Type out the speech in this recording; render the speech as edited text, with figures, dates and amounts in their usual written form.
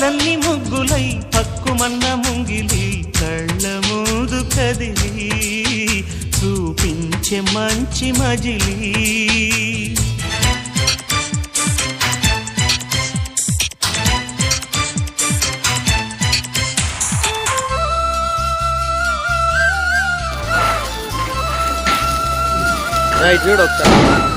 ఊహలన్నీ ముగ్గులై పక్కుమన్న ముంగిలి కళ్ళ ముందు కదిలి చూపించే మంచి మజిలీ. చూడు ఒకసారి